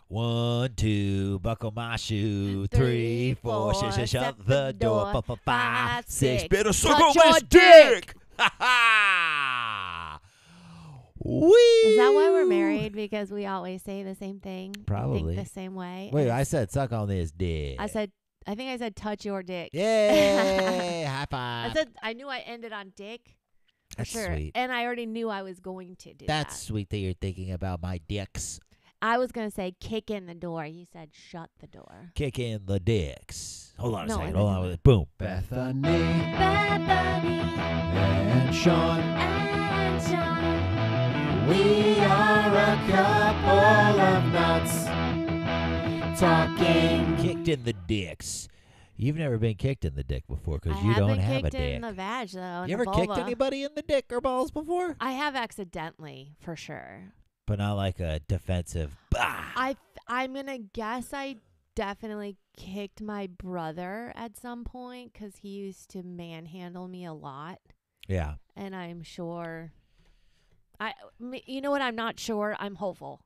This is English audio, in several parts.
1, 2, buckle my shoe. 3, 4, shut the door. 4, 5, 6, better suck on this dick. Ha ha! Whee! Is that why we're married? Because we always say the same thing? Probably. Think the same way? Wait, I said suck on this dick. I think I said touch your dick. Yay! High five. I knew I ended on dick. That's sure. sweet. And I already knew I was going to do That's that. sweet that you're thinking about my dicks. I was going to say kick in the door. You said shut the door. Kick in the dicks. Hold on a No, second. I Hold didn't. on. Boom. Bethany Bethany and Sean. and Sean. We are a couple of nuts talking. Kicked in the dicks. You've never been kicked in the dick before because you I don't have have been a kicked dick. in the vag, though. You ever kicked anybody in the dick or balls before? I have accidentally, for sure. But not like a defensive. Bah! I'm going to guess I definitely kicked my brother at some point because he used to manhandle me a lot. Yeah. And I'm sure. You know what? I'm not sure. I'm hopeful.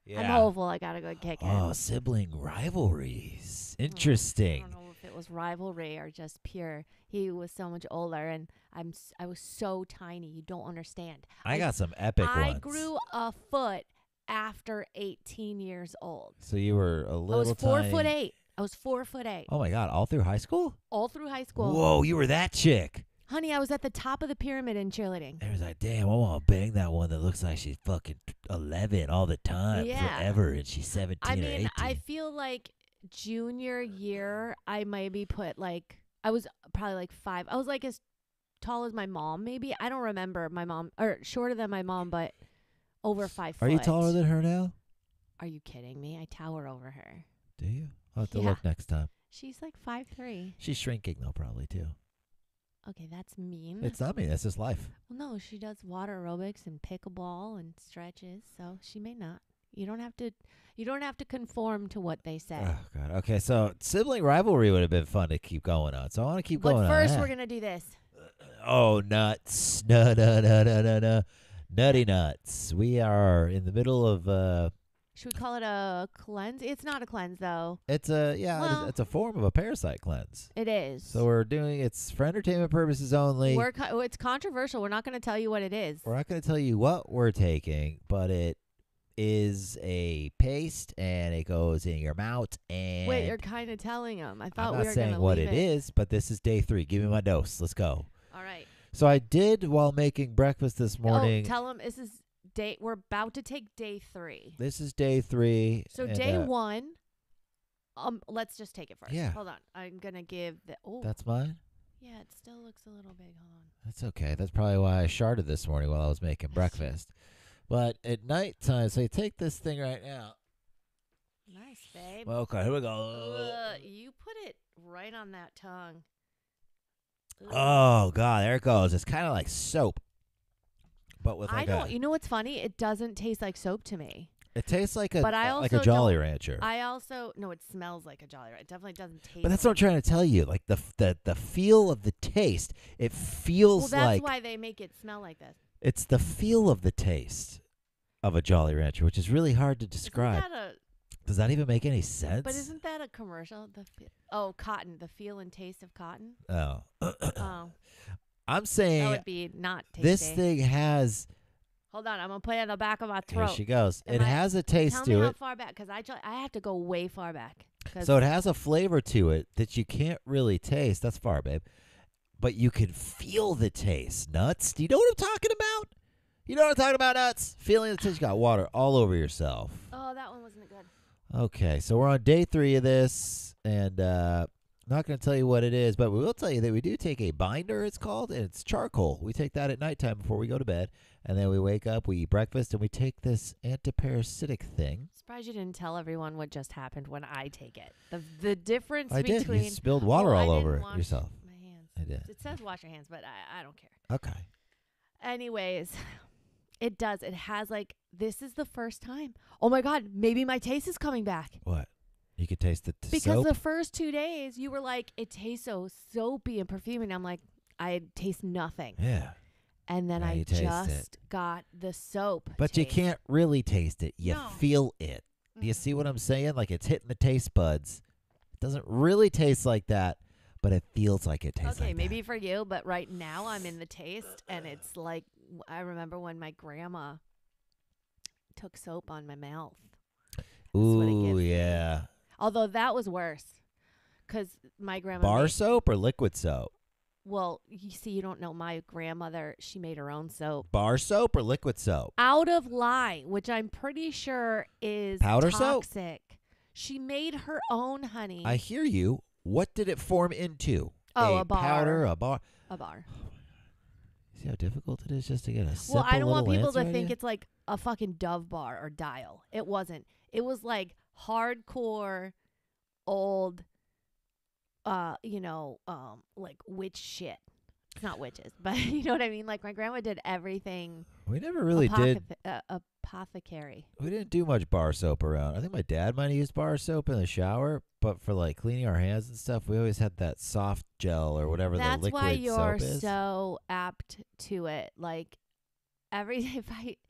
Yeah. I'm hopeful I got to go kick him. Oh, sibling rivalries. I Interesting. don't know if it was rivalry or just pure. He was so much older, and I was so tiny. You don't understand. I got some epic ones. I grew a foot after 18 years old. So you were a little I was 4'8". tiny. I was 4'8". Oh, my God. All through high school? All through high school. Whoa, you were that chick. Honey, I was at the top of the pyramid in cheerleading. It was like, damn, I want to bang that one that looks like she's fucking 11 all the time forever, and she's 17 I or mean, 18. I feel like junior year, I maybe put I was probably like 5. I was like as tall as my mom, maybe. I don't remember my mom, or shorter than my mom, but over 5 foot. Are you taller than her now? Are you kidding me? I tower over her. Do you? I'll have to Yeah. look next time. She's like 5'3". She's shrinking, though, probably, too. Okay, that's mean. It's not me. That's just life. Well, no, she does water aerobics and pickleball and stretches, so she may not. You don't have to conform to what they say. Oh, God. Okay, so sibling rivalry would have been fun to keep going on, so I want to keep going on. But first, that. we're going to do this. Oh, nuts. No. Nutty nuts. We are in the middle of... Should we call it a cleanse? It's not a cleanse, though. It's a form of a parasite cleanse. It is. So we're doing it's for entertainment purposes only. It's controversial. We're not going to tell you what it is. We're not going to tell you what we're taking, but it is a paste and it goes in your mouth. And Wait, you're kind of telling them. I thought I'm we not were going saying to what leave it is, but this is day 3. Give me my dose. Let's go. All right. So I did while making breakfast this morning. Oh, tell them this is we're about to take day 3. This is day 3. So and, day 1. Let's just take it first. Yeah. Hold on. I'm gonna give the. Oh. That's mine. Yeah, it still looks a little big. Hold on. That's okay. That's probably why I sharded this morning while I was making breakfast. But at nighttime, so you take this thing right now. Nice, babe. Well, okay, here we go. You put it right on that tongue. Ugh. Oh God, there it goes. It's kind of like soap, but with like You know what's funny? It doesn't taste like soap to me. It tastes like a But I like a also Jolly don't- Rancher. No, it smells like a Jolly Rancher. It definitely doesn't taste. But that's what I'm trying to tell you. Like the feel of the taste. It feels Well, that's like why they make it smell like this. it's the feel of the taste of a Jolly Rancher, which is really hard to describe. Does that even make any sense? But isn't that a commercial? Cotton. The feel and taste of cotton. Oh. Oh, I'm that saying would be not tasty. this thing has. Hold on, I'm gonna put it on the back of my Here throat. she goes. Am It I- has a taste Tell to me how it. far back, because I have to go way far back. So it has a flavor to it that you can't really taste. That's far, babe. But you can feel the taste. Nuts. Do you know what I'm talking about? You know what I'm talking about, Nuts? Feeling the taste. You got water all over yourself. Oh, that one wasn't good. Okay, so we're on day 3 of this, and I'm not going to tell you what it is, but we will tell you that we do take a binder, it's called, and it's charcoal. We take that at nighttime before we go to bed, and then we wake up, we eat breakfast, and we take this antiparasitic thing. Surprised you didn't tell everyone what just happened when I take it. The difference I did. between You spilled water I all didn't over wash yourself. My hands. I did. It says wash your hands, but I don't care. Okay. Anyways, it does. It has this is the first time. Oh my God, maybe my taste is coming back. What? You could taste the Because soap? the first 2 days you were like, it tastes so soapy and perfumey. And I'm like, I taste nothing. Yeah. And then Now I you taste just it. got the soap. But you taste. can't really taste it. You No. feel it. Do you see what I'm saying? Like it's hitting the taste buds. It doesn't really taste like that, but it feels like it tastes Okay, like maybe for you, but right now I'm in the taste, and it's like I remember when my grandma took soap on my mouth. that. what it Ooh, gives me. yeah. Although that was worse, because my grandma Bar made, soap or liquid soap? well, you see, you don't know my grandmother. She made her own soap Bar soap or liquid soap? out of lye, which I'm pretty sure is Powder soap? toxic. She made her own, honey. I hear you. What did it form into? Oh, a bar. Powder, a bar. a bar. See how difficult it is just to get a simple Well, I don't want little people to answer think idea? it's like a fucking Dove bar or Dial. It wasn't. It was like hardcore old like witch shit. It's not witches, but you know what I mean? Like my grandma did everything We never really did. apothecary. We didn't do much bar soap around. I think my dad might have used bar soap in the shower, but for like cleaning our hands and stuff, we always had that soft gel or whatever the That's liquid why you're soap is. so apt to it. Like if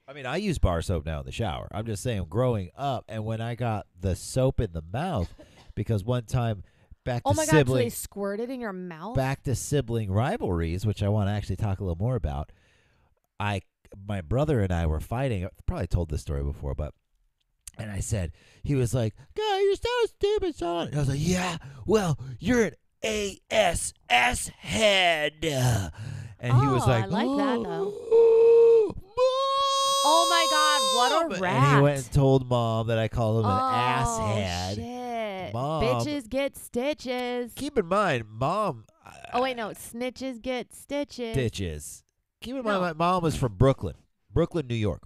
I mean, I use bar soap now in the shower. I'm just saying, growing up, and when I got the soap in the mouth, because one time back to oh my god, so they sibling, squirted in your mouth? back to sibling rivalries, which I want to actually talk a little more about. My brother and I were fighting. I've probably told this story before, and I said, he was like, "God, you're so stupid, son." And I was like, "Yeah, well, you're an ASS head." And he was Oh, like, I like that, though. Oh my God, what a And he went rat. and told Mom that I called him an Oh, asshead. shit. Mom. Bitches get stitches. Keep in mind, Mom. Oh, wait, no. Snitches get stitches. Stitches. Keep in mind, No. my mom was from Brooklyn, New York.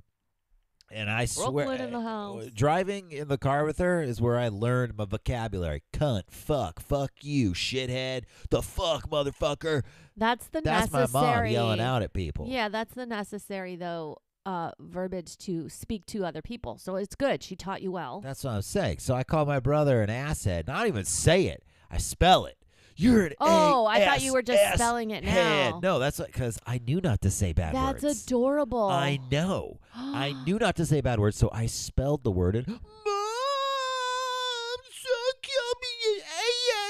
And I swear, Brooklyn in the house. driving in the car with her is where I learned my vocabulary. Cunt, fuck you, shithead, the fuck, motherfucker. That's the That's my necessary. mom yelling out at people. Yeah, that's the necessary, though, verbiage to speak to other people. So it's good. She taught you well. That's what I'm saying. So I call my brother an asshead. Not even say it. I spell it. You're an Oh, I thought you were just ASS spelling it head. now. No, that's because I knew not to say bad That's words. adorable. I know. I knew not to say bad words, so I spelled the word and Mom, so kill me an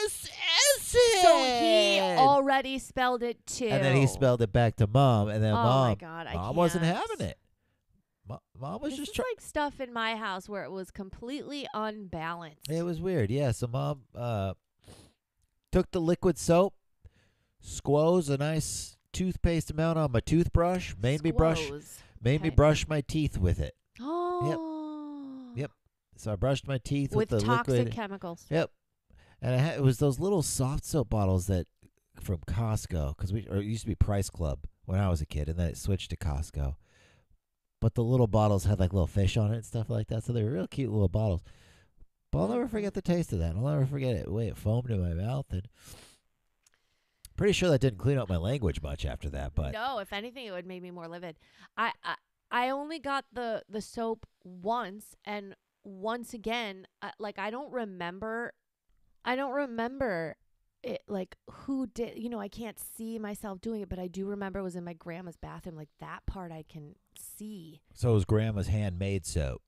ASS. So he already spelled it too. And then he spelled it back to Mom, and then Oh Mom, my God, I Mom wasn't can't. having it. Mom was This just is trying. like stuff in my house where it was completely unbalanced. It was weird, yeah. So Mom took the liquid soap, squoze a nice toothpaste amount on my toothbrush, made me brush Okay. brush my teeth with it. Oh. Yep. So I brushed my teeth With the toxic liquid. chemicals. Yep. And it was those little soft soap bottles that from Costco, or it used to be Price Club when I was a kid, and then it switched to Costco. But the little bottles had like little fish on it and stuff like that, so they were real cute little bottles. But I'll never forget the taste of that. I'll never forget it. The way it foamed in my mouth, and pretty sure that didn't clean up my language much after that. But No, if anything, it would make me more livid. I only got the soap once, and once again, I don't remember it, like who did. I can't see myself doing it, but I do remember it was in my grandma's bathroom. Like that part I can see. so it was Grandma's handmade soap.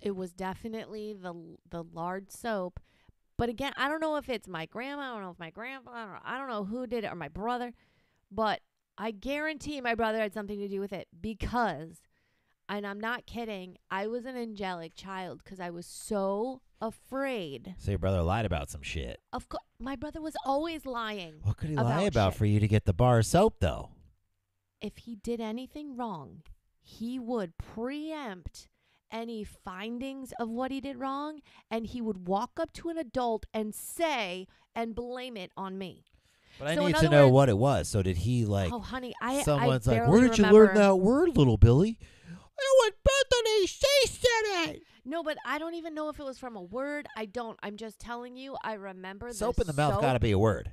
It was definitely the lard soap. But again, I don't know if it's my grandma. I don't know if my grandpa. I don't know who did it, or my brother. But I guarantee my brother had something to do with it because, and I'm not kidding, I was an angelic child because I was so afraid. So your brother lied about some shit. Of course, my brother was always lying. What could he About lie about shit. for you to get the bar of soap, though? If he did anything wrong, he would preempt any findings of what he did wrong, and he would walk up to an adult and say and blame it on me. But I So in need to other know words- what it was. So did he like? Oh, honey, I Someone's like, barely where did you remember. learn that word, little Billy? It was Bethany. She said it. No, but I don't even know if it was from a word. I'm just telling you. I remember Soap in the mouth got to be a word.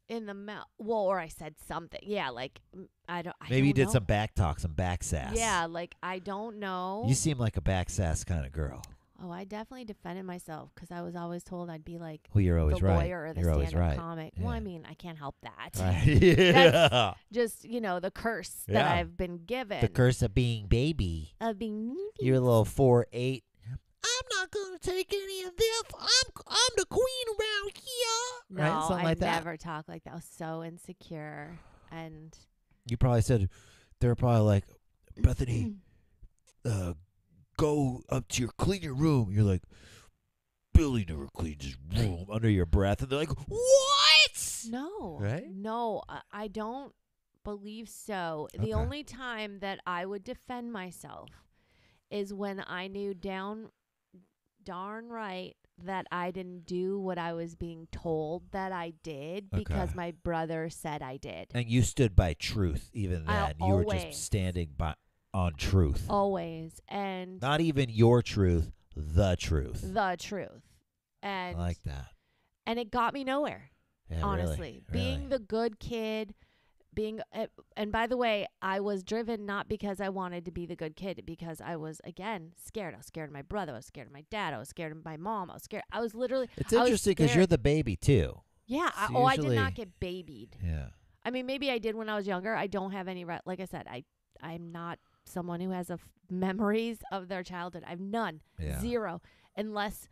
in the mouth. Well, or I said something. Yeah, like I don't. Maybe you don't did know. some back talk, some back sass. Yeah, like I don't know. You seem like a back sass kind of girl. Oh, I definitely defended myself because I was always told I'd be like Well, you're always the right. lawyer or the You're always stand-up right. comic. Yeah. Well, I mean, I can't help that. Right. Yeah. Just the curse that Yeah. I've been given. The curse of being baby. of being. You're a little 4'8". I'm not gonna take any of this. I'm the queen around here. No, Right? Something I like that. never talk like that. I was so insecure. And You probably said, they're probably like, Bethany, go up to clean your room. You're like, Billy never cleans his room, under your breath. And they're like, what? no, Right? no, I don't believe so. Okay. The only time that I would defend myself is when I knew darn right that I didn't do what I was being told that I did because Okay. my brother said I did. And you stood by truth even then. You were just always. standing on truth. Always. And Not even your truth, the truth. the truth. I And like that. and it got me nowhere, Yeah, honestly. Really. Being the good kid, and by the way, I was driven not because I wanted to be the good kid, because I was, again, scared. I was scared of my brother. I was scared of my dad. I was scared of my mom. I was scared. I was literally. It's I was interesting because scared. you're the baby too. Yeah. It's I did usually- not get babied. Yeah. I mean, maybe I did when I was younger. I don't have any. Like I said, I'm not someone who has memories of their childhood. I have none. Yeah. Zero. Unless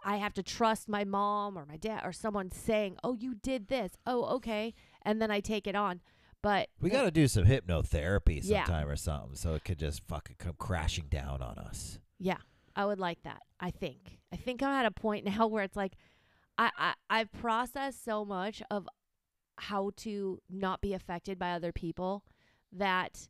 I have to trust my mom or my dad or someone saying, "Oh, you did this. Oh, okay," and then I take it on. But We got to do some hypnotherapy Yeah. sometime or something so it could just fucking come crashing down on us. yeah, I would like that. I think I'm at a point now where it's like I've processed so much of how to not be affected by other people that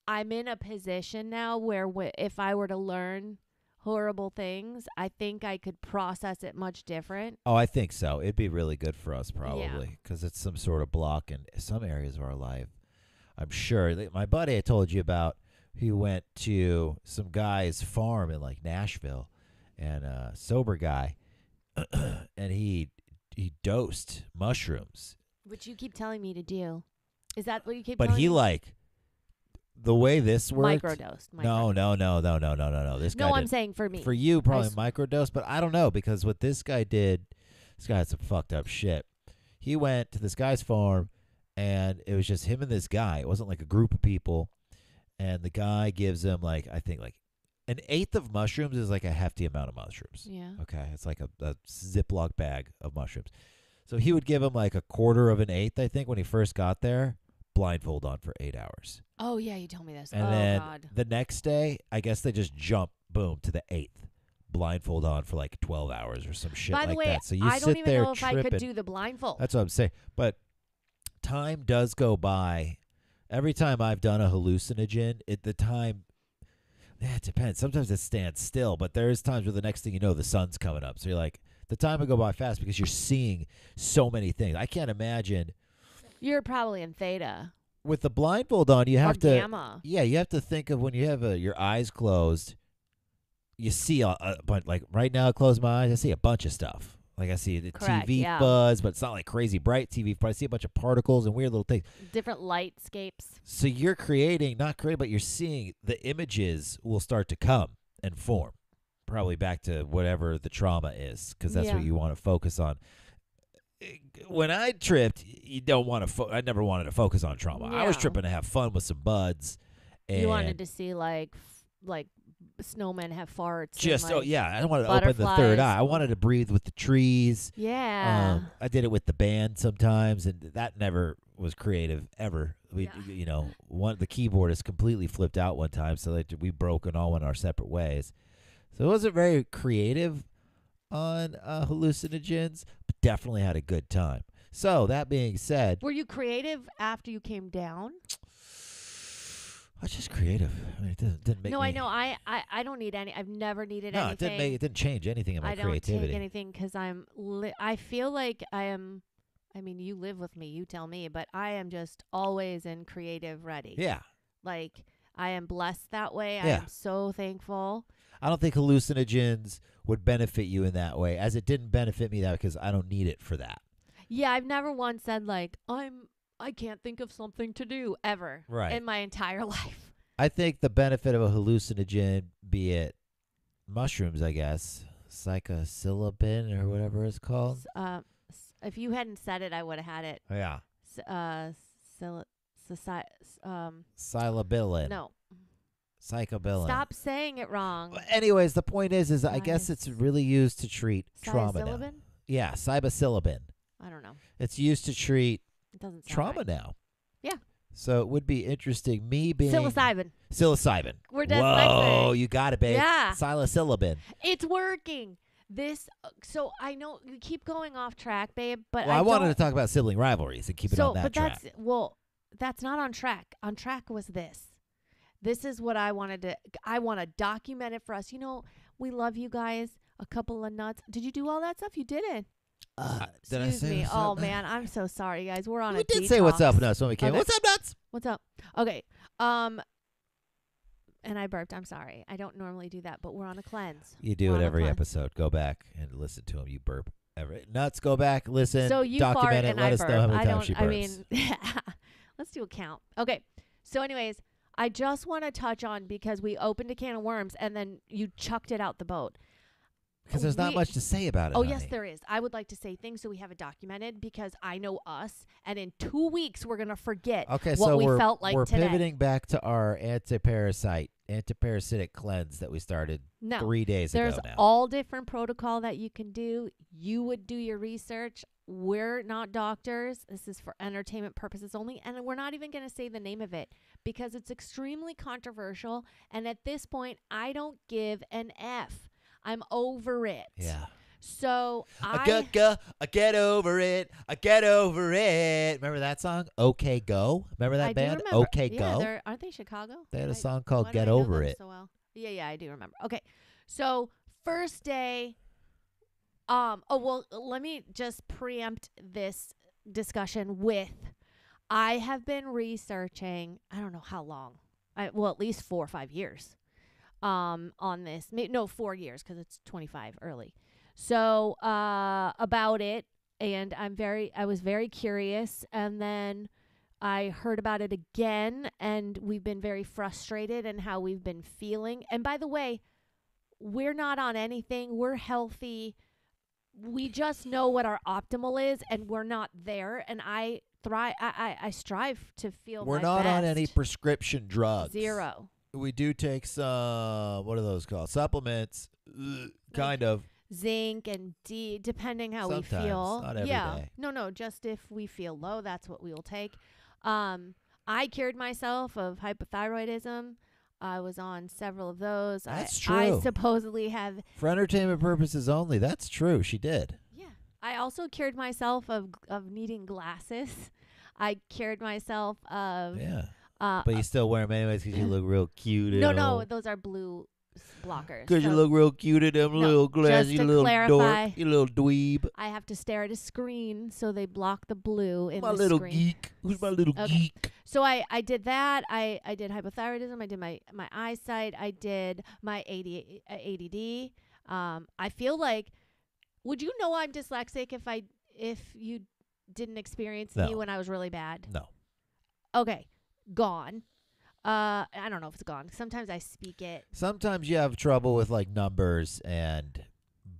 I'm in a position now where if I were to learn horrible things, I think I could process it much different. Oh, I think so. It'd be really good for us probably because it's some sort of block in some areas of our life. I'm sure. My buddy I told you about, he went to some guy's farm in like Nashville, and a sober guy, and he dosed mushrooms. Which you keep telling me to do. Is that what you keep But telling he me? like the way this worked. Microdosed. No. This guy No, I'm didn't. saying for me. For you, probably s- microdose, but I don't know because what this guy did, this guy had some fucked up shit. He went to this guy's farm, and it was just him and this guy. It wasn't like a group of people, and the guy gives him like I think like an eighth of mushrooms is like a hefty amount of mushrooms. Yeah. Okay, it's like a Ziploc bag of mushrooms. So he would give him like a quarter of an eighth, I think, when he first got there, blindfold on for 8 hours. Oh, yeah, you told me this. And oh, then God. the next day, I guess they just jump, boom, to the 8th. Blindfold on for like 12 hours or some shit By the like way, that. So you I sit don't even there know if I could tripping. do the blindfold. That's what I'm saying. But time does go by. Every time I've done a hallucinogen, the time, it depends. Sometimes it stands still, but there's times where the next thing you know, the sun's coming up. So you're like, the time will go by fast because you're seeing so many things. I can't imagine. You're probably in theta. With the blindfold on, you have or to. gamma. Yeah, you have to think of when you have your eyes closed, you see but like right now I close my eyes, I see a bunch of stuff. Like I see the Correct, TV yeah. fuzz, but it's not like crazy bright TV fuzz. I see a bunch of particles and weird little things. Different lightscapes. So you're creating, not creating, but you're seeing the images will start to come and form. Probably back to whatever the trauma is, because that's what Yeah. you want to focus on. When I tripped, you don't want to. I never wanted to focus on trauma. I was Yeah. tripping to have fun with some buds. And You wanted to see like snowmen have farts. just and, like, I wanted to open the third butterflies. eye. I wanted to breathe with the trees. Yeah. I did it with the band sometimes, and that never was creative ever. We, Yeah. one the keyboard is completely flipped out one time, so that we broke and all went our separate ways. So it wasn't very creative on hallucinogens, but definitely had a good time. So that being said, Were you creative after you came down? I was just creative. I mean, it didn't make No, me. I know. I don't need any. I've never needed No, anything. it didn't change anything in my I don't creativity. take anything because I feel like I am. I mean, you live with me. You tell me, but I am just always in creative ready. Yeah. Like I am blessed that way. I Yeah. am so thankful. I don't think hallucinogens would benefit you in that way, as it didn't benefit me that because I don't need it for that. Yeah, I've never once said like I can't think of something to do ever Right. in my entire life. I think the benefit of a hallucinogen, be it mushrooms, I guess, psilocybin or whatever it's called. If you hadn't said it, I would have had it. Yeah. Psilocybin. Psilocybin. No. Psychobilin. Stop saying it wrong. Anyways, the point is I guess it's really used to treat trauma now. Psilocybin? Yeah, psilocybin. I don't know. It's used to treat It doesn't sound trauma right. now. Yeah. So it would be interesting. Me being Psilocybin. We're Whoa, dyslexic. you got it, babe. Yeah. Psilocybin. It's working. So I know you keep going off track, babe, but Well, I wanted to don't- talk about sibling rivalries and keep it on that but track. that's not on track. On track was this. This is what I want to document it for us. You know, we love you guys. A couple of nuts. Did you do all that stuff? You didn't. Did I Excuse say me. what's Oh up? man, I'm so sorry, guys. We're on We a did say what's up nuts when we came. Okay. What's up nuts? What's up? Okay. And I burped. I'm sorry. I don't normally do that, but we're on a cleanse. You do We're it on a every cleanse. episode. Go back and listen to him. You burp. Nuts, go back, listen, So you document fart it. and Let I us burp. know how many I times don't. she burps. I mean, let's do a count. Okay. So, anyways, I just want to touch on because we opened a can of worms and then you chucked it out the boat. Because there's not much to say about it. Oh, honey. yes, there is. I would like to say things so we have it documented because I know us, and in 2 weeks we're gonna forget Okay, what so we we're felt like we're today. pivoting back to our antiparasitic cleanse that we started No, 3 days there's ago now. all different protocol that you can do. You would do your research. We're not doctors. This is for entertainment purposes only, and we're not even going to say the name of it because it's extremely controversial. And at this point, I don't give an F. I'm over it. Yeah. So I get over it. I get over it. Remember that song? OK Go? Remember that I band? do remember. OK Yeah, Go? aren't they Chicago? They had a I- song called why do Get I know Over them It. So well? Yeah, I do remember. Okay, so first day. Well, let me just preempt this discussion with. I have been researching. I don't know how long. At least 4 or 5 years. On this, 4 years because it's 25 early. So about it, and I was very curious, and then I heard about it again, and we've been very frustrated and how we've been feeling. And by the way, we're not on anything. We're healthy. We just know what our optimal is, and we're not there. And I thrive. I strive to feel. We're my not on best. any prescription drugs. 0. We do take some, what are those called? Supplements, kind of. Zinc and D, depending how Sometimes, we feel. not every yeah. day. No, just if we feel low, that's what we will take. I cured myself of hypothyroidism. I was on several of those. That's I true. supposedly have. For entertainment purposes only. That's true. She did. Yeah. I also cured myself of needing glasses. I cured myself of. Yeah. But you still wear them anyways because you look real cute. No, those are blue blockers. Because you So look real cute in them No, little glasses, just you to little clarify, dork, you little dweeb. I have to stare at a screen so they block the blue in My the little screen. geek. Who's my little Okay. geek? So I did that. I did hypothyroidism. I did my eyesight. I did my ADD. I feel like, would you know I'm dyslexic if you didn't experience me No. when I was really bad? No. Okay, gone. I don't know if it's gone. Sometimes I speak it. Sometimes you have trouble with like numbers and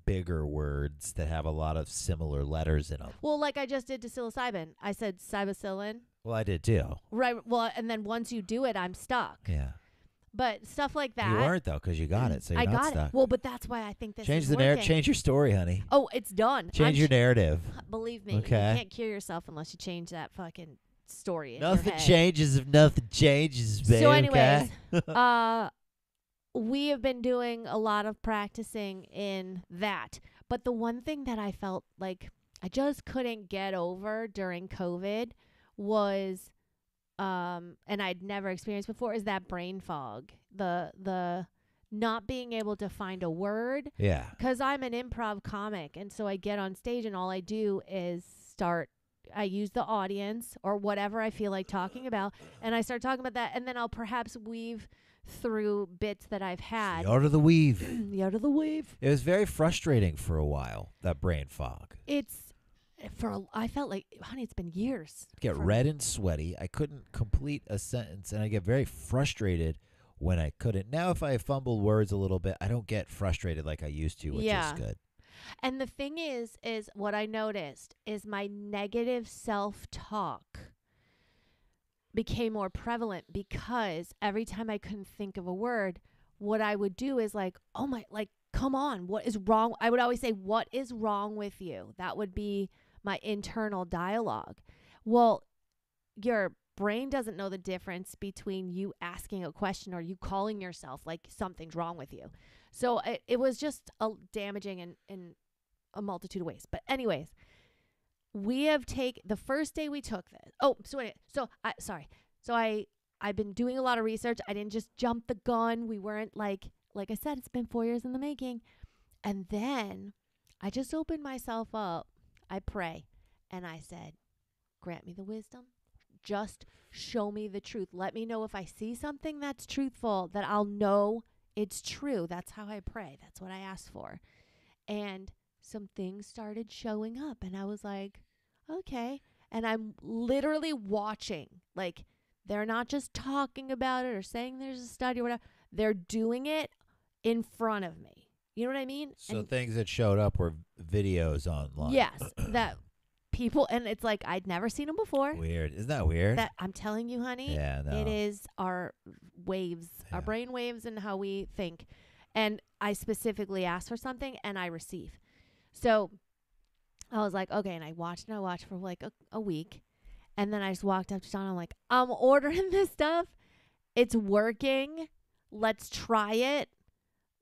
bigger words that have a lot of similar letters in them. Well, like I just did to psilocybin. I said psilocybin. Well, I did too. Right. Well, and then once you do it, I'm stuck. Yeah. But stuff like that. You weren't though because you got it, so you're I not got stuck. it. Well, but that's why I think this Change is the narrative. working. Change your story, honey. Oh, it's done. Change your narrative. Believe me, Okay. you can't cure yourself unless you change that fucking story in Nothing your head. changes if nothing changes, babe. So anyways, okay? we have been doing a lot of practicing in that. But the one thing that I felt like I just couldn't get over during COVID was, and I'd never experienced before, is that brain fog. The not being able to find a word. Yeah. Because I'm an improv comic, and so I get on stage, and all I do is I use the audience or whatever I feel like talking about, and I start talking about that, and then I'll perhaps weave through bits that I've had. The art of the weave. The art of the weave. It was very frustrating for a while, that brain fog. I felt like, honey, it's been years. Get red and sweaty. I couldn't complete a sentence, and I get very frustrated when I couldn't. Now, if I fumble words a little bit, I don't get frustrated like I used to, which is good. And the thing is what I noticed is my negative self-talk became more prevalent because every time I couldn't think of a word, what I would do is like, oh my, like, come on, what is wrong? I would always say, what is wrong with you? That would be my internal dialogue. Well, your brain doesn't know the difference between you asking a question or you calling yourself like something's wrong with you. So it was just damaging in a multitude of ways. But anyways, we have the first day we took this. Oh, I've been doing a lot of research. I didn't just jump the gun. We weren't like I said, it's been 4 years in the making. And then I just opened myself up. I pray. And I said, grant me the wisdom. Just show me the truth. Let me know if I see something that's truthful, that I'll know it's true. That's how I pray. That's what I asked for. And some things started showing up. And I was like, okay. And I'm literally watching. Like, they're not just talking about it or saying there's a study or whatever. They're doing it in front of me. You know what I mean? So and things that showed up were videos online. yes, that people, and it's like I'd never seen them before. Weird. Isn't that weird? That I'm telling you, honey. Yeah, no. It is our waves, our brain waves, and how we think. And I specifically asked for something, and I receive. So I was like, okay, and I watched for like a week, and then I just walked up to John. I'm like, I'm ordering this stuff. It's working. Let's try it.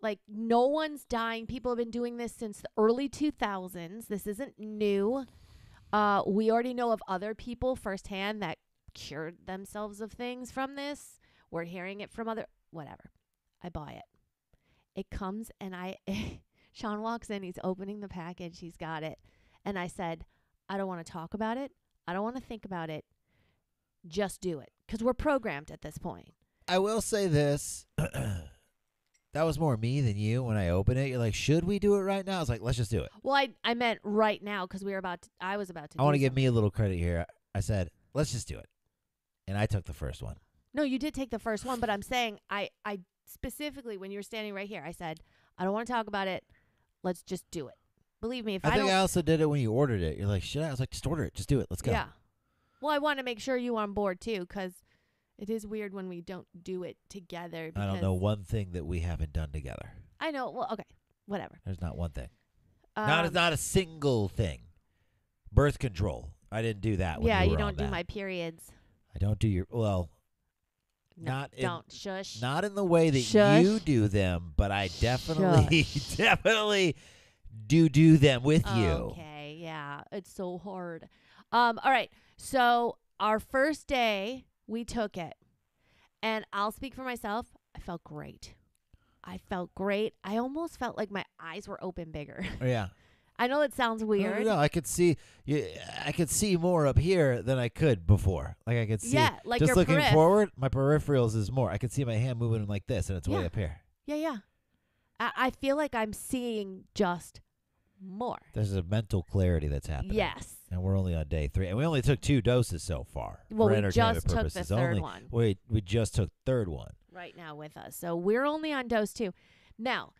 Like, no one's dying. People have been doing this since the early 2000s. This isn't new. We already know of other people firsthand that cured themselves of things from this. We're hearing it from whatever. I buy it. It comes and Sean walks in. He's opening the package. He's got it. And I said, I don't want to talk about it. I don't want to think about it. Just do it. Because we're programmed at this point. I will say this. That was more me than you when I opened it. You're like, should we do it right now? I was like, let's just do it. Well, I meant right now because I was about to I want to give me a little credit here. I said, let's just do it. And I took the first one. No, you did take the first one, but I'm saying I specifically, when you were standing right here, I said, I don't want to talk about it. Let's just do it. Believe me, if I think I also did it when you ordered it. You're like, should I? I was like, just order it. Just do it. Let's go. Yeah. Well, I want to make sure you on board too, because it is weird when we don't do it together. I don't know one thing that we haven't done together. I know. Well, okay. Whatever. There's not one thing. Not a single thing. Birth control. I didn't do that. Yeah, when you were don't on do that. my periods. I don't do your No, not don't shush. Not in the way that Shush. you do them, but I definitely do them with you. Okay, yeah, it's so hard. All right. So our first day, we took it, and I'll speak for myself. I felt great. I almost felt like my eyes were open bigger. Yeah. I know it sounds weird. No, I could see. I could see more up here than I could before. Like I could see. Yeah, like just your looking periph. forward, my peripherals is more. I could see my hand moving like this, and it's way Yeah. up here. Yeah. I feel like I'm seeing just more. There's a mental clarity that's happening. Yes. And we're only on day 3, and we only took 2 doses so far. Well, for we entertainment just took the purposes third only. one. We just took third one. Right now with us. So we're only on dose 2. Now,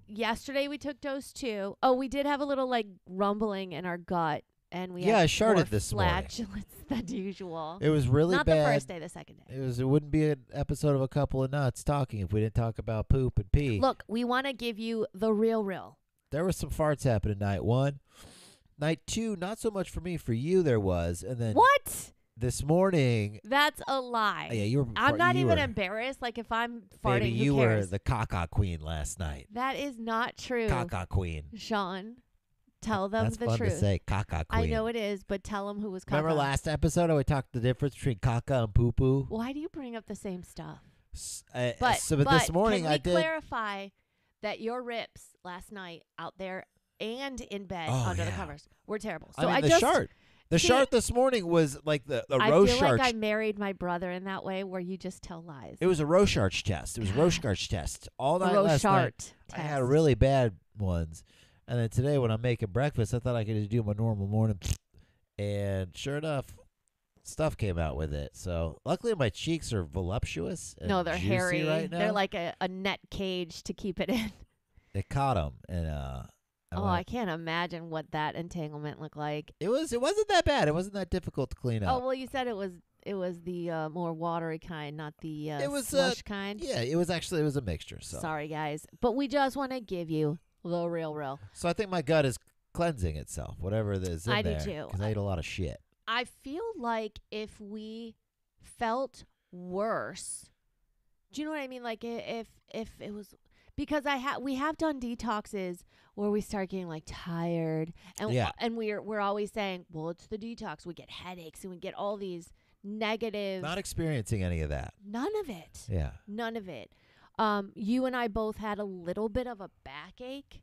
yesterday we took dose 2. Oh, we did have a little like rumbling in our gut, and we Yeah, I had sharted more this morning. flatulence than usual. It was really Not bad. the first day, the second day. It wouldn't be an episode of A Couple of Nuts talking if we didn't talk about poop and pee. Look, we want to give you the real. There was some farts happening night 1. Night 2, not so much for me. For you, there was. And then What? this morning, That's a lie. yeah, you were. I'm not you even were, embarrassed. Like if I'm farting, Baby, who you cares? were the caca queen last night. That is not true. Caca queen. Sean, tell them That's the fun truth. to say. Caca queen. I know it is, but tell them who was caca. Remember last episode how we talked the difference between caca and poo poo? Why do you bring up the same stuff? But But this morning can we I did. clarify that your rips last night out there and in bed Oh, under the yeah. covers were terrible. So I mean, the just shart. The see, shart this morning was like the I roast feel like sharch. I married my brother in that way, where you just tell lies. It was a roast sharch test. It was a roast sharch test all night last night. Rochart I had test. really bad ones, and then today when I'm making breakfast, I thought I could just do my normal morning, and sure enough, stuff came out with it. So luckily, my cheeks are voluptuous. And No, they're juicy hairy. right now. They're like a net cage to keep it in. They caught them, and I can't imagine what that entanglement looked like. it wasn't that bad. It wasn't that difficult to clean Oh up. well, you said it was it was the more watery kind, not the It was, slush kind. Yeah, it was a mixture. So. Sorry, guys, but we just want to give you the real. So I think my gut is cleansing itself, whatever it is in I do there. too. Because I ate a lot of shit. I feel like if we felt worse, do you know what I mean? Like if it was because we have done detoxes where we start getting like tired and Yeah. and we're always saying, well, it's the detox. We get headaches and we get all these negative. Not experiencing any of that. None of it. Yeah. None of it. You and I both had a little bit of a backache.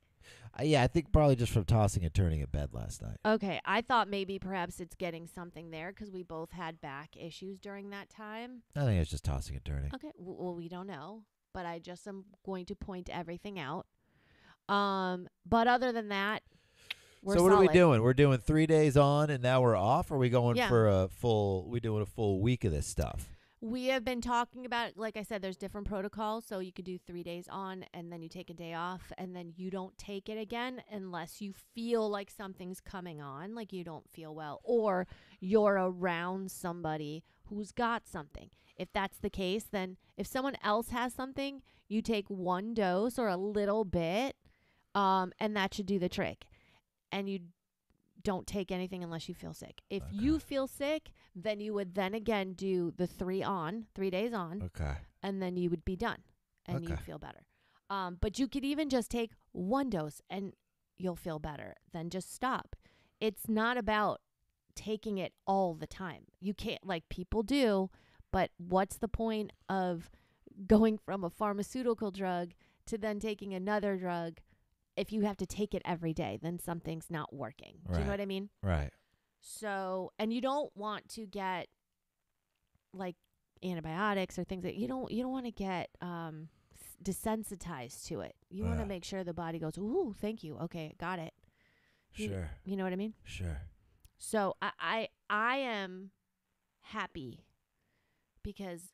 Yeah, I think probably just from tossing and turning in bed last night. Okay, I thought maybe perhaps it's getting something there because we both had back issues during that time. I think it's just tossing and turning. Okay, well, we don't know, but I just am going to point everything out. But other than that, we're So what are we solid. doing? We're doing 3 days on and now we're off? Or are we going Yeah. for we doing a full week of this stuff? We have been talking about, like I said, there's different protocols. So you could do 3 days on and then you take a day off and then you don't take it again unless you feel like something's coming on, like you don't feel well, or you're around somebody who's got something. If that's the case, then if someone else has something, you take 1 dose or a little bit, and that should do the trick. And you don't take anything unless you feel sick. If you feel sick, then you would then again do the 3 days on, Okay. and then you would be done and you'd Okay. feel better. But you could even just take 1 dose and you'll feel better. Then just stop. It's not about taking it all the time. You can't, like people do, but what's the point of going from a pharmaceutical drug to then taking another drug? If you have to take it every day, then something's not working. Do you know Right. what I mean? Right. So, and you don't want to get like antibiotics or things that you don't want to get desensitized to it. You want to Yeah. make sure the body goes, "Ooh, thank you. Okay, got it." Sure. You know what I mean? Sure. So, I am happy because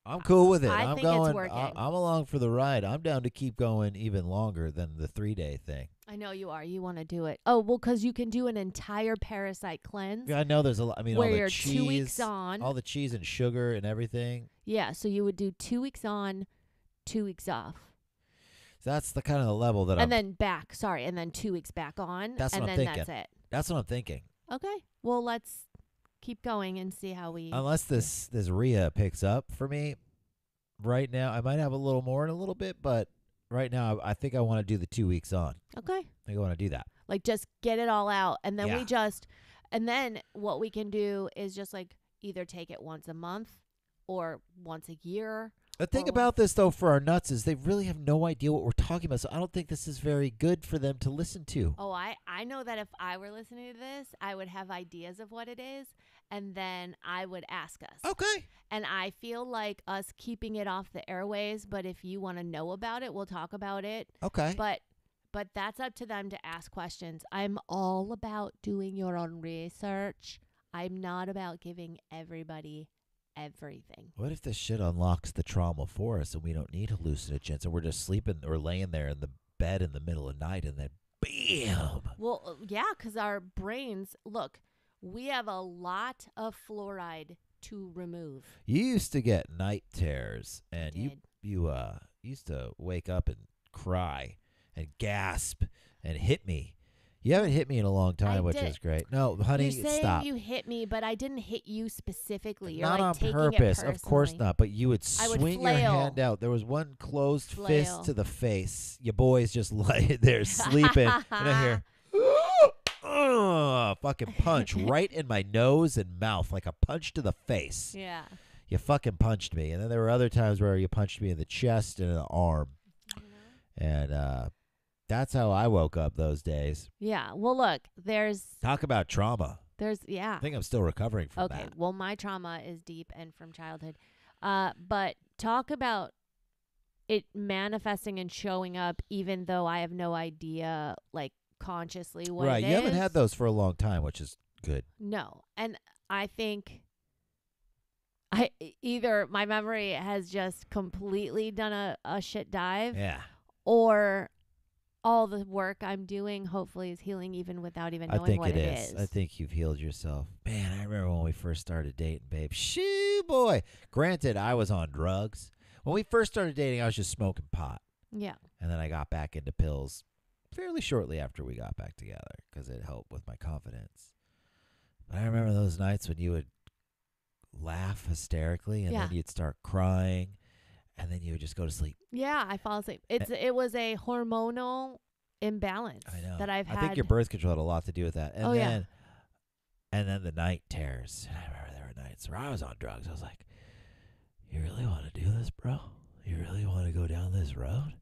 I'm cool with it. I I'm think it's going. working. I'm along for the ride. I'm down to keep going even longer than the 3-day thing. I know you are. You want to do it. Oh, well, because you can do an entire parasite cleanse. Yeah, I know there's a lot. I mean, where all the you're cheese, 2 weeks on. all the cheese and sugar and everything. Yeah, so you would do 2 weeks on, 2 weeks off. So that's the kind of the level that I'm. And then back, and then 2 weeks back on. That's and what I'm then thinking. that's it. That's what I'm thinking. Okay. Well, let's keep going and see how we. Unless this Rhea picks up for me, right now I might have a little more in a little bit, but right now I think I want to do the 2 weeks on. Okay. I think I want to do that. Like just get it all out. And then Yeah. and then what we can do is just like either take it once a month or once a year. The thing Or- about this, though, for our nuts is they really have no idea what we're talking about, so I don't think this is very good for them to listen to. Oh, I know that if I were listening to this, I would have ideas of what it is, and then I would ask us. Okay. And I feel like us keeping it off the airways, but if you want to know about it, we'll talk about it. Okay. But that's up to them to ask questions. I'm all about doing your own research. I'm not about giving everybody everything. What if this shit unlocks the trauma for us and we don't need hallucinogens and we're just sleeping or laying there in the bed in the middle of the night and then bam? Well, yeah, because our brains, look, we have a lot of fluoride to remove. You used to get night terrors and Did. you used to wake up and cry and gasp and hit me. You haven't hit me in a long time, I which did. is great. No, honey, You're saying stop. you hit me, but I didn't hit you specifically. You're Not like on taking purpose, it of course personally. not. But you would I would swing your flail. hand out. There was one closed Flail. fist to the face. Your boys just lay there sleeping, and I hear, fucking punch right in my nose and mouth, like a punch to the face. Yeah. You fucking punched me, and then there were other times where you punched me in the chest and in the arm, and that's how I woke up those days. Yeah. Well, look, Talk about trauma. yeah. I think I'm still recovering from Okay. that. Well, my trauma is deep and from childhood. But talk about it manifesting and showing up, even though I have no idea, like consciously what Right, it you haven't is. had those for a long time, which is good. No. And I think either my memory has just completely done a shit dive, Yeah. or all the work I'm doing hopefully is healing even without even knowing I think what it is. I think you've healed yourself. Man, I remember when we first started dating, babe. Shoo, boy. Granted, I was on drugs. When we first started dating, I was just smoking pot. Yeah. And then I got back into pills fairly shortly after we got back together because it helped with my confidence. But I remember those nights when you would laugh hysterically and then you'd start crying and then you would just go to sleep. Yeah, I fall asleep. It was a hormonal imbalance I know. that I've had. I think your birth control had a lot to do with that. And yeah. And then the night terrors. And I remember there were nights where I was on drugs. I was like, you really want to do this, bro? You really want to go down this road?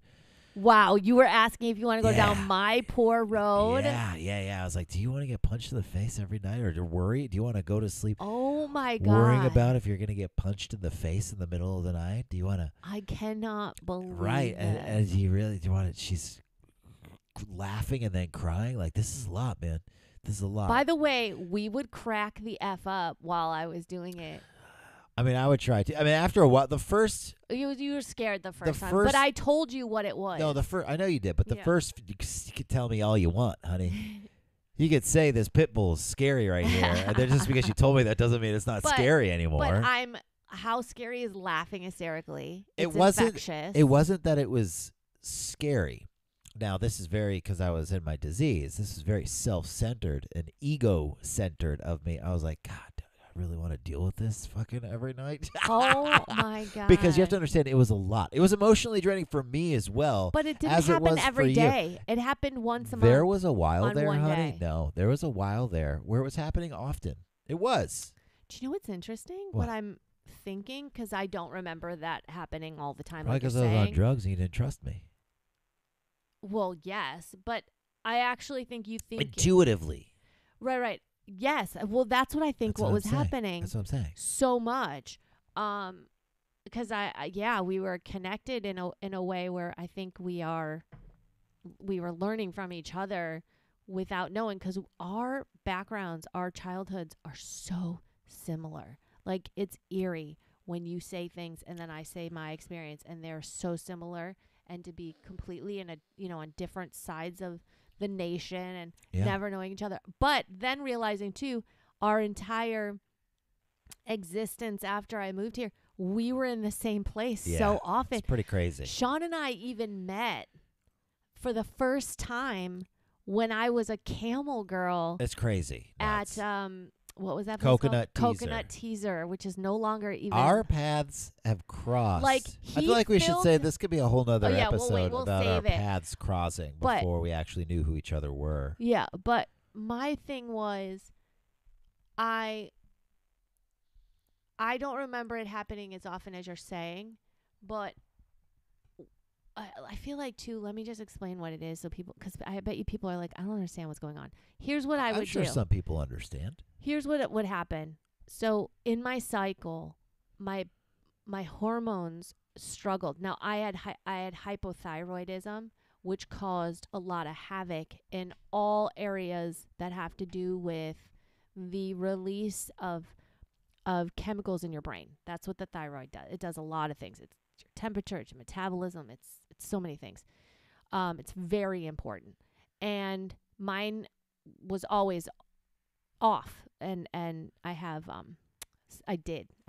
Wow, you were asking if you want to go down my poor road? Yeah. I was like, do you want to get punched in the face every night or to worry? Do you want to go to sleep Oh, my God. worrying about if you're going to get punched in the face in the middle of the night? Do you want to? I cannot believe Right. it. And do you want to? She's laughing and then crying. Like, this is a lot, man. This is a lot. By the way, we would crack the F up while I was doing it. I mean, I would try to. I mean, after a while, the first. You were scared the first time, but I told you what it was. No, I know you did, but the first, you could tell me all you want, honey. You could say this pit bull is scary right here, and then just because you told me that doesn't mean it's not scary anymore. But how scary is laughing hysterically? It's infectious. It wasn't that it was scary. Now, this is because I was in my disease. This is very self-centered and ego-centered of me. I was like, God, I really want to deal with this fucking every night. Oh, my God. Because you have to understand, it was a lot. It was emotionally draining for me as well. But it didn't happen every day. It happened once a month. There was a while there, honey. Day. No, there was a while there where it was happening often. It was. Do you know what's interesting? What I'm thinking, because I don't remember that happening all the time. Probably because I was on drugs and you didn't trust me. Well, yes, but I actually think you think intuitively. Right. Yes. Well, that's what I think. What was happening? That's what I'm saying. So much, because we were connected in a way where I think we were learning from each other without knowing, because our backgrounds, our childhoods are so similar. Like, it's eerie when you say things and then I say my experience, and they're so similar. And to be completely on different sides of the nation and never knowing each other. But then realizing, too, our entire existence after I moved here, we were in the same place so often. It's pretty crazy. Sean and I even met for the first time when I was a camel girl. It's crazy. At what was that? Coconut Teaser. Coconut Teaser, which is no longer even. Our paths have crossed. Like, I feel like we should say this could be a whole nother episode we'll about our save it. paths crossing before we actually knew who each other were. Yeah, but my thing was, I don't remember it happening as often as you're saying, but I feel like, too, let me just explain what it is so people, because I bet you people are like, I don't understand what's going on. Here's what I would do. I'm sure some people understand. Here's what would happen. So in my cycle, my hormones struggled. Now, I had hypothyroidism, which caused a lot of havoc in all areas that have to do with the release of chemicals in your brain. That's what the thyroid does. It does a lot of things. It's your temperature, it's your metabolism, it's so many things. It's very important. And mine was always off, and I have I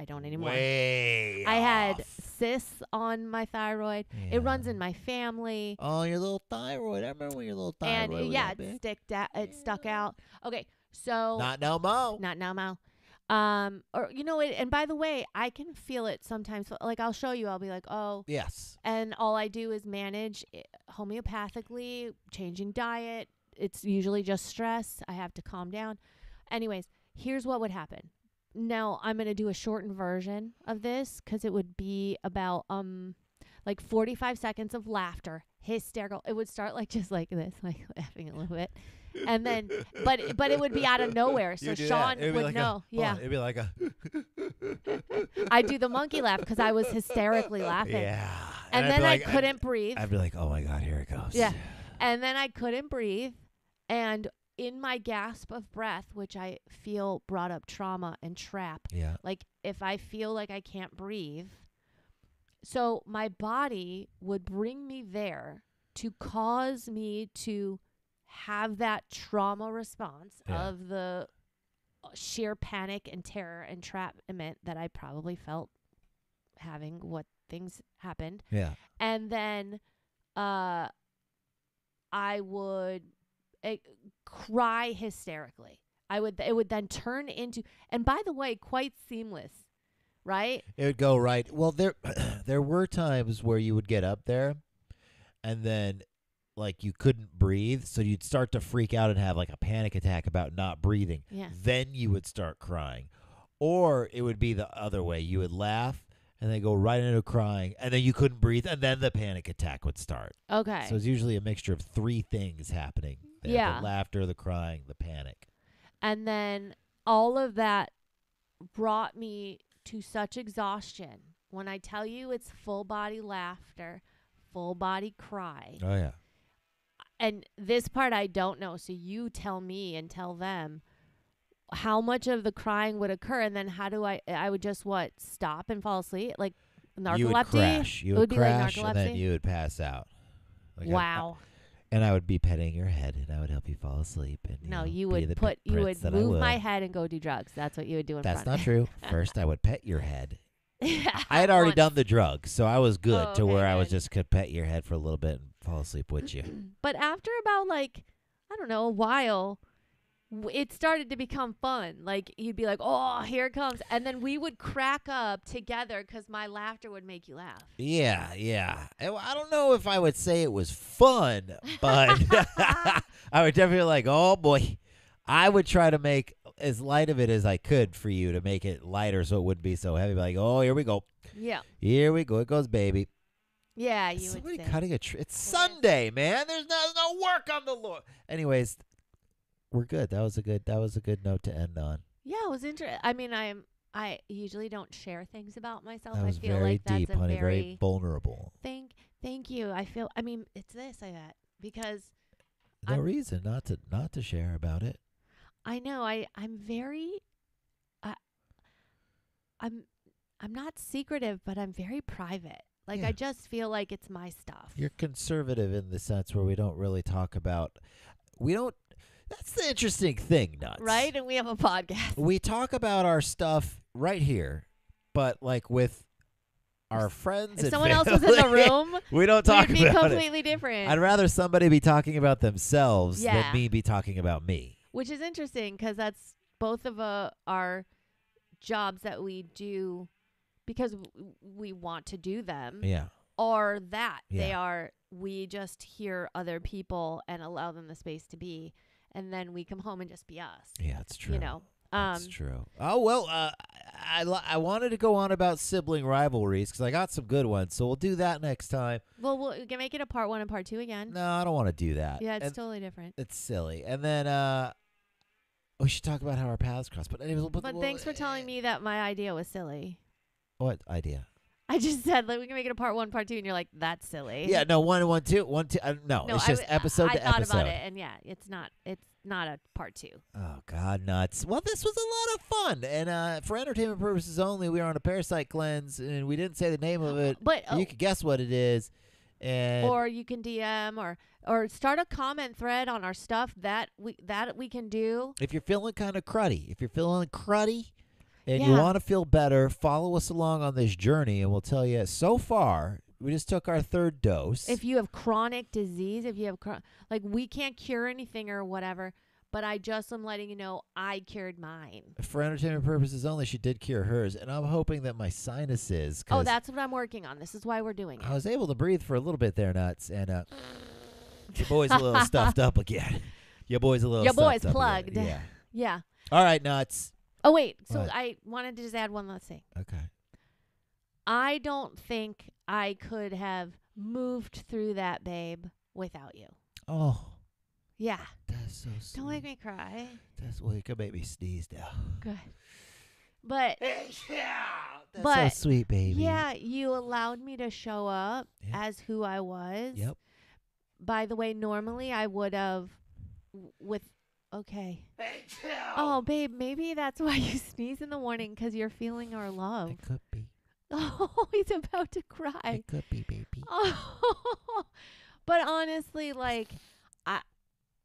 don't anymore. I had cysts on my thyroid. It runs in my family. Oh, your little thyroid. I remember when your little thyroid was that big. It stuck out. Okay, so not no mo. Or and by the way, I can feel it sometimes. Like, I'll show you. I'll be like, oh, yes. And all I do is manage homeopathically, changing diet. It's usually just stress. I have to calm down. Anyways, here's what would happen. Now, I'm going to do a shortened version of this because it would be about like 45 seconds of laughter, hysterical. It would start just like this, like laughing a little bit. And then, but it would be out of nowhere, so Sean would know. It'd be like a. I do the monkey laugh because I was hysterically laughing. Yeah. And then I couldn't breathe. I'd be like, oh my God, here it goes. Yeah. And then I couldn't breathe, and in my gasp of breath, which I feel brought up trauma and trap. Yeah. Like, if I feel like I can't breathe, so my body would bring me there to cause me to have that trauma response Yeah. of the sheer panic and terror and entrapment that I probably felt having what things happened. Yeah. And then I would cry hysterically. It would then turn into, and by the way, quite seamless, right? It would go right. Well, there were times where you would get up there and then like you couldn't breathe, so you'd start to freak out and have like a panic attack about not breathing. Yeah. Then you would start crying. Or it would be the other way. You would laugh and then go right into crying, and then you couldn't breathe, and then the panic attack would start. Okay. So it's usually a mixture of three things happening there. Yeah. The laughter, the crying, the panic. And then all of that brought me to such exhaustion. When I tell you it's full body laughter, full body cry. Oh, yeah. And this part I don't know, so you tell me and tell them how much of the crying would occur, and then how do I would just stop and fall asleep, like narcolepsy? You would crash. You It would would be like crash, and then narcolepsy? you would pass out. Like Wow. and I would be petting your head, and I would help you fall asleep. And No, you be would the you would prince that I move would. my head and go do drugs. That's what you would do in That's front not true. First, I would pet your head. I I had already done the drugs, so I was good Oh, to okay, where I was good. just could pet your head for a little bit and fall asleep with you. But after about I don't know, a while, it started to become fun. Like you'd be like, "Oh, here it comes," and then we would crack up together because my laughter would make you laugh. Yeah, yeah. I don't know if I would say it was fun, but I would definitely like, oh boy. I would try to make as light of it as I could for you to make it lighter so it wouldn't be so heavy. Like, oh, here we go. Yeah, Here we go. It goes, baby. yeah, Is you would somebody say. cutting a tree? It's Sunday, man. There's no work on the Lord. Anyways, we're good. That was a good note to end on. Yeah, it was interesting. I mean, I usually don't share things about myself. That was I feel very like that's deep, a honey. Very very vulnerable. thank you. I mean, it's this I bet because No I'm- reason not to share about it. I know I'm very I'm not secretive, but I'm very private. Like Yeah. I just feel like it's my stuff. You're conservative in the sense where we don't really talk about. That's the interesting thing, Nuts. Right? And we have a podcast. We talk about our stuff right here, but like with our friends If and someone else was in the family, room, we don't talk we'd be about it. completely different. I'd rather somebody be talking about themselves Yeah. than me be talking about me. Which is interesting because that's both of our jobs that we do because we want to do them, Yeah. or that they Yeah. are we just hear other people and allow them the space to be, and then we come home and just be us. Yeah, it's true. You know, That's true. Oh, well, I wanted to go on about sibling rivalries because I got some good ones, so we'll do that next time. Well, we can make it a part 1 and part 2 again. No, I don't want to do that. Yeah, it's And totally different. it's silly. And then we should talk about how our paths cross. But anyways, But thanks for telling me that my idea was silly. What idea? I just said we can make it a part 1, part 2, and you're like, that's silly. Yeah, no, one, two. No, No, it's just episode I to thought episode. about it, and yeah, it's not a part 2. Oh, God, Nuts. Well, this was a lot of fun. And for entertainment purposes only, we are on a parasite cleanse, and we didn't say the name of it. But You could guess what it is. And or you can DM or start a comment thread on our stuff that we can do. if you're feeling kind of cruddy, and you Yeah. want to feel better, follow us along on this journey, and we'll tell you, so far, we just took our 3rd dose. If you have chronic disease, if you have we can't cure anything or whatever, but I just am letting you know I cured mine. For entertainment purposes only, she did cure hers, and I'm hoping that my sinuses. 'Cause Oh, that's what I'm working on. This is why we're doing I it. was able to breathe for a little bit there, Nuts, and your boy's a little stuffed up again. Your boy's a little Your stuffed boy's up plugged. Again. Yeah. Yeah. All right, Nuts. Oh wait, so What? I wanted to just add one last thing. Okay. I don't think I could have moved through that, babe, without you. Oh, Yeah. that's so sweet. Don't make me cry. You could make me sneeze now. Good. But That's But, so sweet, baby. yeah, you allowed me to show up Yeah. as who I was. Yep. By the way, normally I would have okay. Oh, babe, maybe that's why you sneeze in the morning, because you're feeling our love. It could be. Oh, he's about to cry. It could be, baby. Oh, But honestly, like,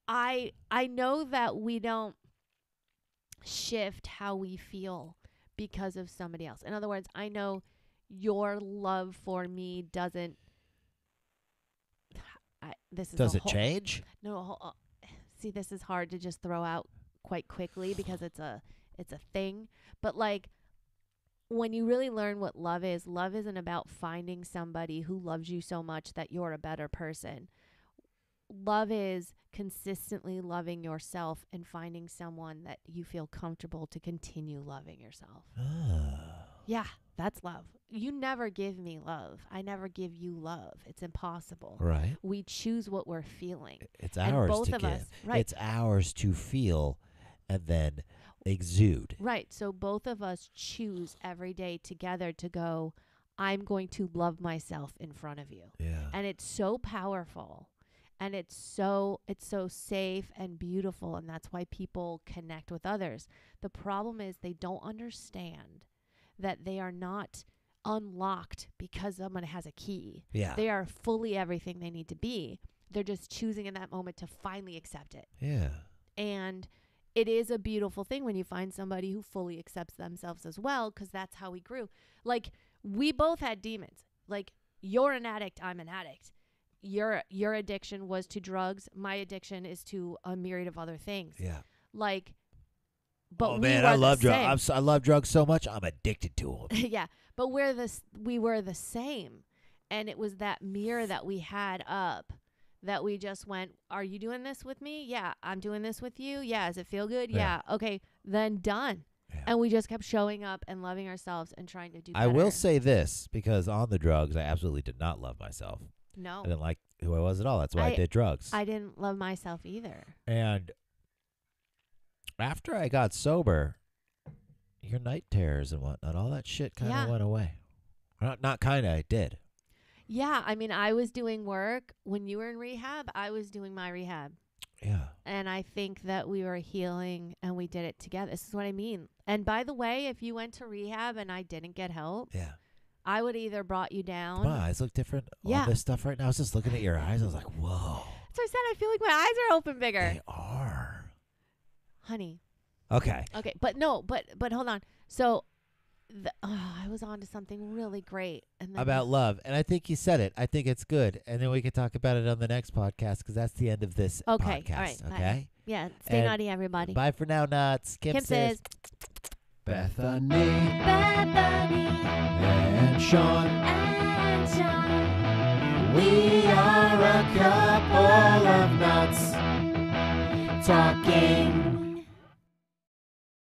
I know that we don't shift how we feel because of somebody else. In other words, I know your love for me doesn't. This is Does a it change? No, see, this is hard to just throw out quite quickly because it's a thing. But like, when you really learn what love isn't about finding somebody who loves you so much that you're a better person. Love is consistently loving yourself and finding someone that you feel comfortable to continue loving yourself. Yeah, that's love. You never give me love. I never give you love. It's impossible. Right. We choose what we're feeling. It's And ours both to of give. us, right. It's ours to feel and then exude. Right. So both of us choose every day together to go, I'm going to love myself in front of you. Yeah. And it's so powerful. And it's so safe and beautiful. And that's why people connect with others. The problem is they don't understand that they are not unlocked because someone has a key. Yeah. They are fully everything they need to be. They're just choosing in that moment to finally accept it. Yeah. And it is a beautiful thing when you find somebody who fully accepts themselves as well, because that's how we grew. Like, we both had demons. Like, you're an addict, I'm an addict. Your addiction was to drugs. My addiction is to a myriad of other things. Yeah. Like, but oh we man, were I love the drugs. I love drugs so much. I'm addicted to them. yeah, but we were the same, and it was that mirror that we had up that we just went, are you doing this with me? Yeah. I'm doing this with you. Yeah. Does it feel good? Yeah. Okay. Then done. Yeah. And we just kept showing up and loving ourselves and trying to do better. I will say this, because on the drugs, I absolutely did not love myself. No. I didn't like who I was at all. That's why I did drugs. I didn't love myself either. And after I got sober, your night terrors and whatnot, all that shit kind of went away. Not kind of, I did. Yeah, I mean, I was doing work. When you were in rehab, I was doing my rehab. Yeah. And I think that we were healing and we did it together. This is what I mean. And by the way, if you went to rehab and I didn't get help, I would either brought you down. My eyes look different. Yeah. All this stuff right now. I was just looking at your eyes. I was like, whoa. That's what I said. I feel like my eyes are open bigger. They are. Honey. Okay. Okay. But no, but hold on. So I was on to something really great. And then about love. And I think you said it. I think it's good. And then we can talk about it on the next podcast, because that's the end of this podcast. All right. Okay? Bye. Yeah. Stay naughty, everybody. Bye for now, Nuts. Kim says. Bethany and Sean. We are a couple of nuts talking